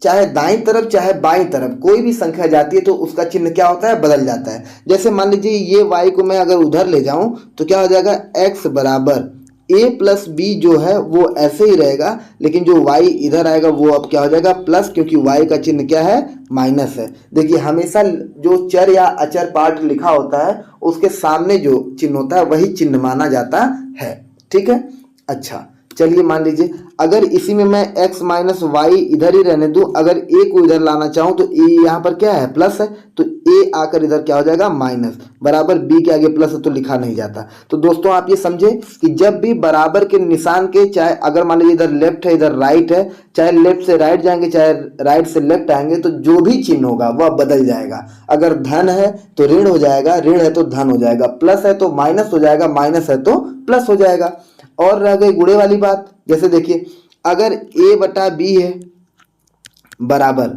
चाहे दाईं तरफ चाहे बाईं तरफ कोई भी संख्या जाती है तो उसका चिन्ह क्या होता है, बदल जाता है। जैसे मान लीजिए ये y को मैं अगर उधर ले जाऊं तो क्या हो जाएगा, x बराबर a + b जो है वो ऐसे ही रहेगा, लेकिन जो y इधर आएगा वो अब क्या हो जाएगा, प्लस, क्योंकि y का चिन्ह क्या है, माइनस है। देखिए हमेशा जो चर या अचर पार्ट लिखा होता है उसके सामने जो चिन्ह होता है वही चिन्ह माना जाता है। ठीक है। अच्छा चलिए, मान लीजिए अगर इसी में मैं x - y इधर ही रहने दूं, अगर a को इधर लाना चाहूं तो a यहाँ पर क्या है, प्लस है, तो a आकर इधर क्या हो जाएगा, माइनस, बराबर b के आगे प्लस है तो लिखा नहीं जाता। तो दोस्तों आप ये समझे कि जब भी बराबर के निशान के, चाहे अगर मान लीजिए इधर लेफ्ट है इधर राइट है, चाहे लेफ्ट से राइट जाएंगे चाहे राइट से लेफ्ट आएंगे, तो जो भी चिन्ह होगा वह बदल जाएगा। अगर धन है तो ऋण हो जाएगा, ऋण है तो धन हो जाएगा, प्लस है तो माइनस हो जाएगा, माइनस है तो प्लस हो जाएगा। और रह गई गुणे वाली बात। जैसे देखिए अगर a/b है बराबर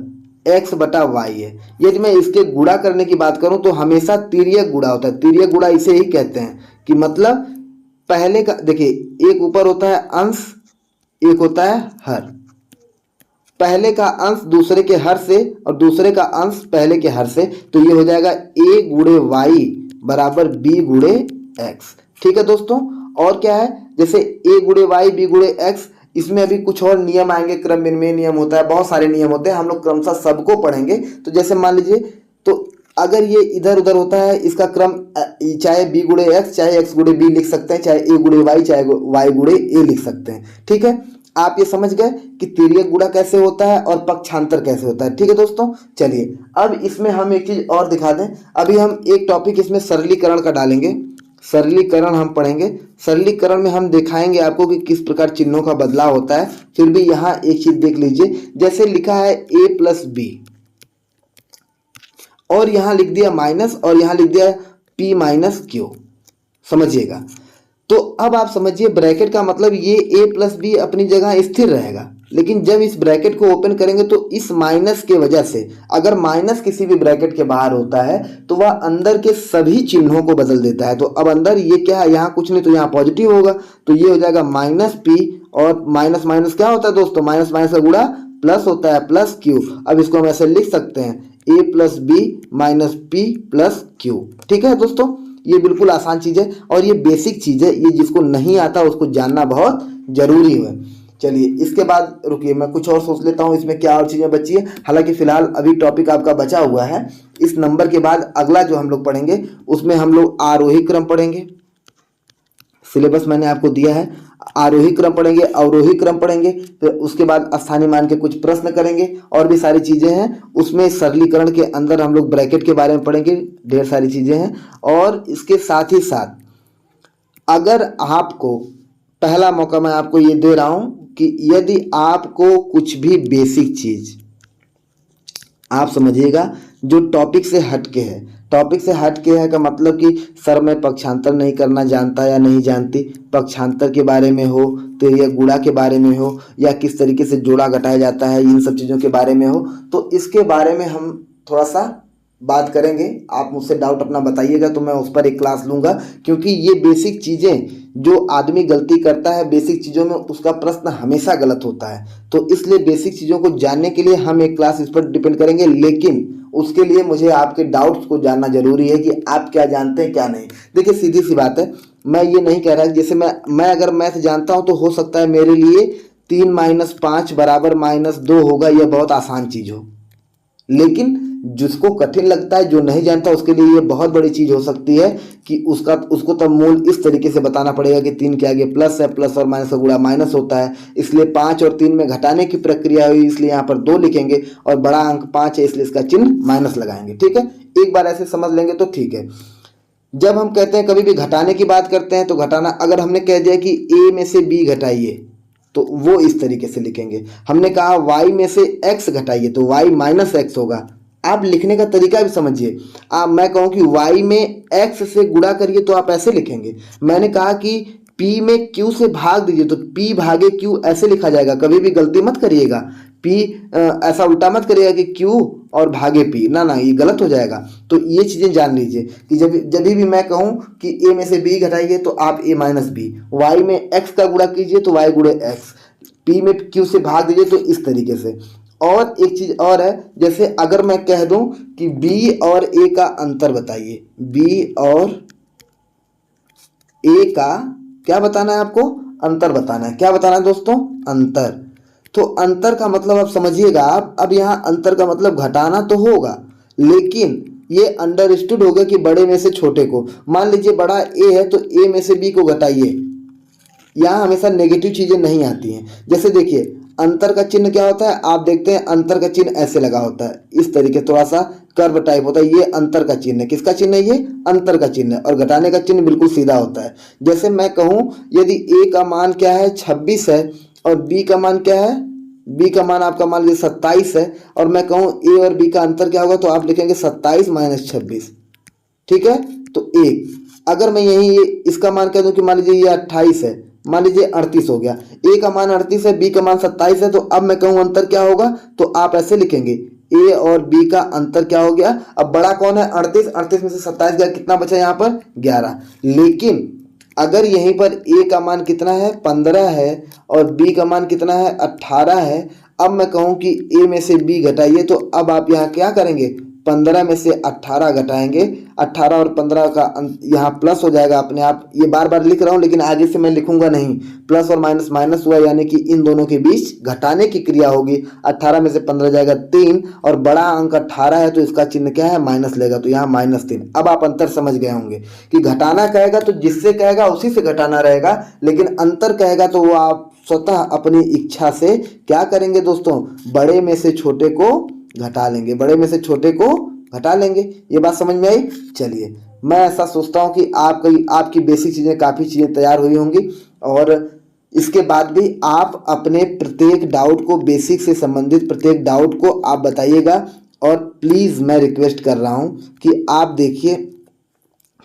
x/y है, यदि मैं इसके गुणा करने की बात करूं तो हमेशा तिर्यक गुणा होता है। तिर्यक गुणा इसे ही कहते हैं कि मतलब पहले का, देखिए एक ऊपर होता है अंश, एक होता है हर। पहले का अंश दूसरे के हर से और दूसरे का अंश पहले के हर से, तो ये हो जाएगा a × y बराबर b × x। ठीक है दोस्तों। और क्या है, जैसे a × y b × x, इसमें अभी कुछ और नियम आएंगे, क्रम विनिमय नियम होता है, बहुत सारे नियम होते हैं, हम लोग क्रमशः सबको पढ़ेंगे। तो जैसे मान लीजिए, तो अगर ये इधर उधर होता है, इसका क्रम चाहे b × x चाहे x × b लिख सकते हैं, चाहे a × y चाहे y × a लिख सकते हैं। ठीक है, आप ये समझ गए कि तिर्यक गुणा कैसे होता है और पक्षांतर कैसे होता है। ठीक है दोस्तों। चलिए अब इसमें हम एक चीज और दिखा दें। अभी हम एक टॉपिक इसमें सरलीकरण का डालेंगे, सरलीकरण हम पढ़ेंगे। सरलीकरण में हम दिखाएंगे आपको कि किस प्रकार चिन्हों का बदलाव होता है। फिर भी यहाँ एक चीज देख लीजिए, जैसे लिखा है a + b और यहाँ लिख दिया माइनस और यहाँ लिख दिया p - q, समझिएगा। तो अब आप समझिए ब्रैकेट का मतलब ये a + b अपनी जगह स्थिर रहेगा, लेकिन जब इस ब्रैकेट को ओपन करेंगे तो इस माइनस के वजह से, अगर माइनस किसी भी ब्रैकेट के बाहर होता है तो वह अंदर के सभी चिन्हों को बदल देता है। तो अब अंदर ये क्या है, यहाँ कुछ नहीं तो यहाँ पॉजिटिव होगा, तो ये हो जाएगा माइनस पी, और माइनस माइनस क्या होता है दोस्तों, माइनस माइनस का गुणा प्लस होता है, प्लस क्यू। अब इसको हम ऐसे लिख सकते हैं A plus B minus P plus Q. ठीक है दोस्तों, ये बिल्कुल आसान चीज़ है और ये बेसिक चीज़ है, ये जिसको नहीं आता उसको जानना बहुत जरूरी है। चलिए इसके बाद रुकिए, मैं कुछ और सोच लेता हूँ इसमें क्या और चीज़ें बची है। हालांकि फिलहाल अभी टॉपिक आपका बचा हुआ है। इस नंबर के बाद अगला जो हम लोग पढ़ेंगे उसमें हम लोग आरोही क्रम पढ़ेंगे। सिलेबस मैंने आपको दिया है, आरोही क्रम पढ़ेंगे, अवरोही क्रम पढ़ेंगे, फिर उसके बाद स्थानीय मान के कुछ प्रश्न करेंगे और भी सारी चीज़ें हैं। उसमें सरलीकरण के अंदर हम लोग ब्रैकेट के बारे में पढ़ेंगे, ढेर सारी चीज़ें हैं। और इसके साथ ही साथ अगर आपको, पहला मौका मैं आपको ये दे रहा हूँ कि यदि आपको कुछ भी बेसिक चीज़ आप समझिएगा जो टॉपिक से हटके है, टॉपिक से हटके है का मतलब कि सर मैं पक्षांतर नहीं करना जानता या नहीं जानती, पक्षांतर के बारे में हो तो या गुणा के बारे में हो या किस तरीके से जोड़ा घटाया जाता है, इन सब चीज़ों के बारे में हो, तो इसके बारे में हम थोड़ा सा बात करेंगे। आप मुझसे डाउट अपना बताइएगा तो मैं उस पर एक क्लास लूँगा, क्योंकि ये बेसिक चीज़ें जो आदमी गलती करता है बेसिक चीज़ों में, उसका प्रश्न हमेशा गलत होता है। तो इसलिए बेसिक चीज़ों को जानने के लिए हम एक क्लास इस पर डिपेंड करेंगे, लेकिन उसके लिए मुझे आपके डाउट्स को जानना जरूरी है कि आप क्या जानते हैं क्या नहीं। देखिए सीधी सी बात है, मैं ये नहीं कह रहा कि जैसे मैं अगर मैथ जानता हूँ तो हो सकता है मेरे लिए 3 माइनस 5 बराबर माइनस 2 होगा, यह बहुत आसान चीज़ हो, लेकिन जिसको कठिन लगता है, जो नहीं जानता, उसके लिए ये बहुत बड़ी चीज़ हो सकती है कि उसको तब मूल इस तरीके से बताना पड़ेगा कि 3 के आगे प्लस है, प्लस और माइनस का गुणा माइनस होता है, इसलिए 5 और 3 में घटाने की प्रक्रिया हुई, इसलिए यहाँ पर 2 लिखेंगे और बड़ा अंक 5 है इसलिए इसका चिन्ह माइनस लगाएंगे। ठीक है, एक बार ऐसे समझ लेंगे तो ठीक है। जब हम कहते हैं कभी भी घटाने की बात करते हैं तो घटाना, अगर हमने कह दिया कि ए में से बी घटाइए तो वो इस तरीके से लिखेंगे। हमने कहा y में से x घटाइए तो y माइनस एक्स होगा। आप लिखने का तरीका भी समझिए। मैं कहूँ कि y में x से गुणा करिए तो आप ऐसे लिखेंगे। मैंने कहा कि p में q से भाग दीजिए तो p भागे q ऐसे लिखा जाएगा। कभी भी गलती मत करिएगा, p ऐसा उल्टा मत करिएगा कि q और भागे p, ना ना, ये गलत हो जाएगा। तो ये चीज़ें जान लीजिए कि जब भी मैं कहूँ कि a में से b घटाइए तो आप a माइनस बी, y में x का गुणा कीजिए तो y गुणे x, p में q से भाग दीजिए तो इस तरीके से। और एक चीज़ और है, जैसे अगर मैं कह दूं कि b और a का अंतर बताइए, b और a का क्या बताना है आपको, अंतर बताना है। क्या बताना है दोस्तों, अंतर। तो अंतर का मतलब आप समझिएगा आप, अब यहाँ अंतर का मतलब घटाना तो होगा, लेकिन ये अंडरस्टूड होगा कि बड़े में से छोटे को, मान लीजिए बड़ा a है तो a में से b को घटाइए। यहाँ हमेशा नेगेटिव चीज़ें नहीं आती हैं। जैसे देखिए अंतर का चिन्ह क्या होता है, आप देखते हैं अंतर का चिन्ह ऐसे लगा होता है, इस तरीके थोड़ा सा कर्व टाइप होता है, ये अंतर का चिन्ह है। किसका चिन्ह है, ये अंतर का चिन्ह है। और घटाने का चिन्ह बिल्कुल सीधा होता है। जैसे मैं कहूँ यदि a का मान क्या है 26 है और b का मान क्या है, b का मान आपका मान लीजिए 27 है, और मैं कहूँ a और b का अंतर क्या होगा तो आप लिखेंगे 27 माइनस 26। ठीक है, तो 1, अगर मैं यही इसका मान कह दूँ कि मान लीजिए ये 28 है, मान लीजिए 38 हो गया, a का मान 38 है, b का मान 27 है, तो अब मैं कहूँ अंतर क्या होगा तो आप ऐसे लिखेंगे a और b का अंतर क्या हो गया। अब बड़ा कौन है 38, 38 में से 27 गया, कितना बचा यहाँ पर 11। लेकिन अगर यहीं पर a का मान कितना है 15 है और b का मान कितना है 18 है, अब मैं कहूँ कि a में से b घटाइए तो अब आप यहाँ क्या करेंगे, 15 में से 18 घटाएंगे, 18 और 15 का यहाँ प्लस हो जाएगा अपने आप। ये बार बार लिख रहा हूँ लेकिन आगे से मैं लिखूंगा नहीं, प्लस और माइनस माइनस हुआ, यानी कि इन दोनों के बीच घटाने की क्रिया होगी। 18 में से 15 जाएगा 3 और बड़ा अंक 18 है तो इसका चिन्ह क्या है, माइनस लेगा, तो यहाँ -3। अब आप अंतर समझ गए होंगे कि घटाना कहेगा तो जिससे कहेगा उसी से घटाना रहेगा, लेकिन अंतर कहेगा तो वो आप स्वतः अपनी इच्छा से क्या करेंगे दोस्तों, बड़े में से छोटे को घटा लेंगे, बड़े में से छोटे को घटा लेंगे। ये बात समझ में आई। चलिए मैं ऐसा सोचता हूँ कि आपकी बेसिक चीज़ें काफ़ी चीज़ें तैयार हुई होंगी, और इसके बाद भी आप अपने प्रत्येक डाउट को, बेसिक से संबंधित प्रत्येक डाउट को आप बताइएगा। और प्लीज़ मैं रिक्वेस्ट कर रहा हूँ कि आप देखिए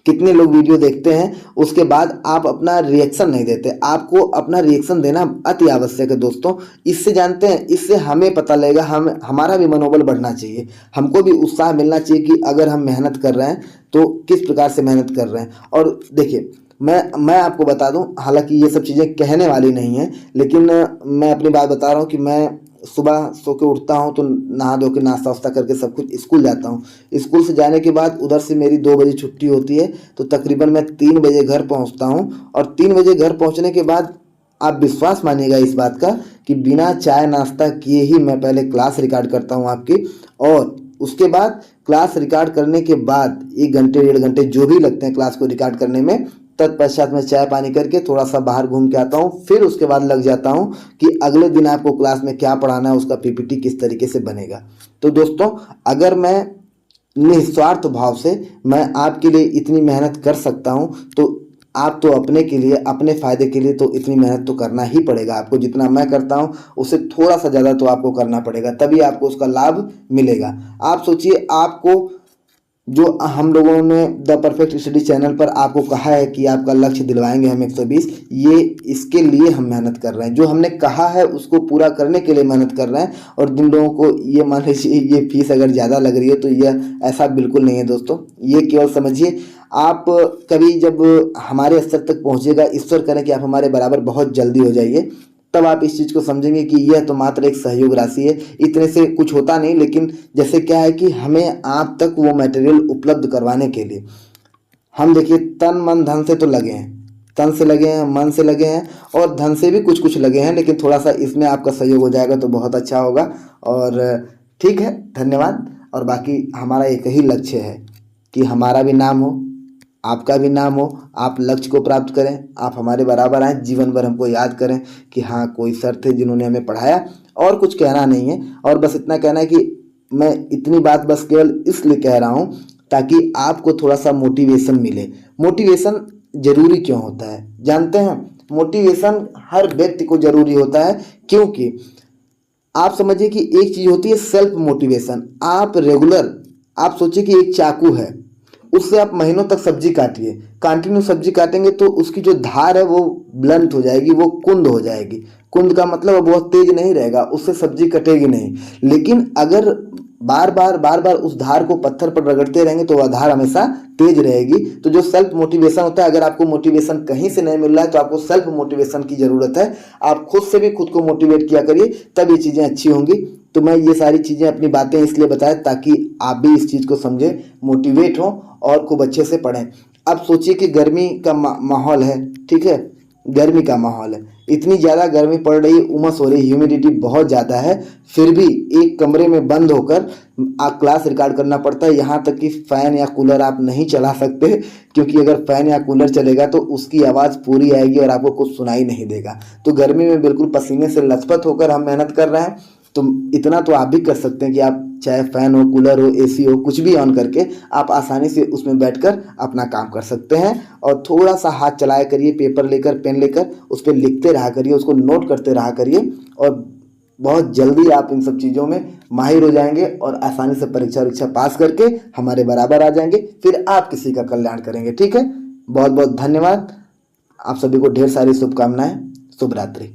कितने लोग वीडियो देखते हैं, उसके बाद आप अपना रिएक्शन नहीं देते। आपको अपना रिएक्शन देना अति आवश्यक है दोस्तों। इससे जानते हैं, इससे हमें पता लगेगा, हमारा भी मनोबल बढ़ना चाहिए, हमको भी उत्साह मिलना चाहिए कि अगर हम मेहनत कर रहे हैं तो किस प्रकार से मेहनत कर रहे हैं। और देखिए, मैं आपको बता दूं, हालांकि ये सब चीज़ें कहने वाली नहीं है, लेकिन मैं अपनी बात बता रहा हूँ कि मैं सुबह सो के उठता हूँ तो नहा धो के नाश्ता वास्ता करके सब कुछ स्कूल जाता हूँ। स्कूल से जाने के बाद उधर से मेरी 2 बजे छुट्टी होती है, तो तकरीबन मैं 3 बजे घर पहुँचता हूँ। और 3 बजे घर पहुँचने के बाद आप विश्वास मानिएगा इस बात का कि बिना चाय नाश्ता किए ही मैं पहले क्लास रिकॉर्ड करता हूँ आपकी, और उसके बाद क्लास रिकॉर्ड करने के बाद 1 घंटे 1.5 घंटे जो भी लगते हैं क्लास को रिकॉर्ड करने में, तत्पश्चात मैं चाय पानी करके थोड़ा सा बाहर घूम के आता हूँ। फिर उसके बाद लग जाता हूँ कि अगले दिन आपको क्लास में क्या पढ़ाना है, उसका पीपीटी किस तरीके से बनेगा। तो दोस्तों, अगर मैं निस्वार्थ भाव से मैं आपके लिए इतनी मेहनत कर सकता हूँ, तो आप तो अपने के लिए, अपने फ़ायदे के लिए तो इतनी मेहनत तो करना ही पड़ेगा आपको। जितना मैं करता हूँ उससे थोड़ा सा ज़्यादा तो आपको करना पड़ेगा, तभी आपको उसका लाभ मिलेगा। आप सोचिए, आपको जो हम लोगों ने द परफेक्ट स्टडी चैनल पर आपको कहा है कि आपका लक्ष्य दिलवाएंगे हम 120, ये इसके लिए हम मेहनत कर रहे हैं। जो हमने कहा है उसको पूरा करने के लिए मेहनत कर रहे हैं। और जिन लोगों को ये मान लीजिए ये फीस अगर ज़्यादा लग रही है, तो यह ऐसा बिल्कुल नहीं है दोस्तों। ये केवल समझिए, आप कभी जब हमारे स्तर तक पहुँचेगा, ईश्वर करें कि आप हमारे बराबर बहुत जल्दी हो जाइए, तब आप इस चीज़ को समझेंगे कि यह तो मात्र एक सहयोग राशि है, इतने से कुछ होता नहीं। लेकिन जैसे क्या है कि हमें आप तक वो मटेरियल उपलब्ध करवाने के लिए हम देखिए तन मन धन से तो लगे हैं, तन से लगे हैं, मन से लगे हैं, और धन से भी कुछ कुछ लगे हैं। लेकिन थोड़ा सा इसमें आपका सहयोग हो जाएगा तो बहुत अच्छा होगा। और ठीक है, धन्यवाद। और बाकी हमारा एक ही लक्ष्य है कि हमारा भी नाम हो, आपका भी नाम हो, आप लक्ष्य को प्राप्त करें, आप हमारे बराबर आएँ, जीवन भर हमको याद करें कि हाँ, कोई सर थे जिन्होंने हमें पढ़ाया। और कुछ कहना नहीं है, और बस इतना कहना है कि मैं इतनी बात बस केवल इसलिए कह रहा हूँ ताकि आपको थोड़ा सा मोटिवेशन मिले। मोटिवेशन जरूरी क्यों होता है जानते हैं? मोटिवेशन हर व्यक्ति को जरूरी होता है, क्योंकि आप समझिए कि एक चीज़ होती है सेल्फ मोटिवेशन। आप रेगुलर, आप सोचिए कि एक चाकू है, उससे आप महीनों तक सब्जी काटिए, कंटिन्यू सब्जी काटेंगे तो उसकी जो धार है वो ब्लंट हो जाएगी, वो कुंद हो जाएगी। कुंद का मतलब बहुत तेज नहीं रहेगा, उससे सब्जी कटेगी नहीं। लेकिन अगर बार बार उस धार को पत्थर पर रगड़ते रहेंगे तो वह धार हमेशा तेज रहेगी। तो जो सेल्फ मोटिवेशन होता है, अगर आपको मोटिवेशन कहीं से नहीं मिल रहा है तो आपको सेल्फ मोटिवेशन की ज़रूरत है। आप खुद से भी खुद को मोटिवेट किया करिए, तब ये चीज़ें अच्छी होंगी। तो मैं ये सारी चीज़ें, अपनी बातें इसलिए बताया ताकि आप भी इस चीज़ को समझें, मोटिवेट हों और खूब अच्छे से पढ़ें। अब सोचिए कि गर्मी का माहौल है, ठीक है, गर्मी का माहौल है, इतनी ज़्यादा गर्मी पड़ रही, उमस हो रही, ह्यूमिडिटी बहुत ज़्यादा है, फिर भी एक कमरे में बंद होकर आप क्लास रिकॉर्ड करना पड़ता है। यहाँ तक कि फ़ैन या कूलर आप नहीं चला सकते, क्योंकि अगर फ़ैन या कूलर चलेगा तो उसकी आवाज़ पूरी आएगी और आपको कुछ सुनाई नहीं देगा। तो गर्मी में बिल्कुल पसीने से लथपथ होकर हम मेहनत कर रहे हैं। तो इतना तो आप भी कर सकते हैं कि आप चाहे फ़ैन हो, कूलर हो, एसी हो, कुछ भी ऑन करके आप आसानी से उसमें बैठकर अपना काम कर सकते हैं। और थोड़ा सा हाथ चलाया करिए, पेपर लेकर, पेन लेकर उस पर लिखते रहा करिए, उसको नोट करते रहा करिए, और बहुत जल्दी आप इन सब चीज़ों में माहिर हो जाएंगे और आसानी से परीक्षा पास करके हमारे बराबर आ जाएंगे। फिर आप किसी का कल्याण करेंगे। ठीक है, बहुत बहुत धन्यवाद। आप सभी को ढेर सारी शुभकामनाएं। शुभ रात्रि।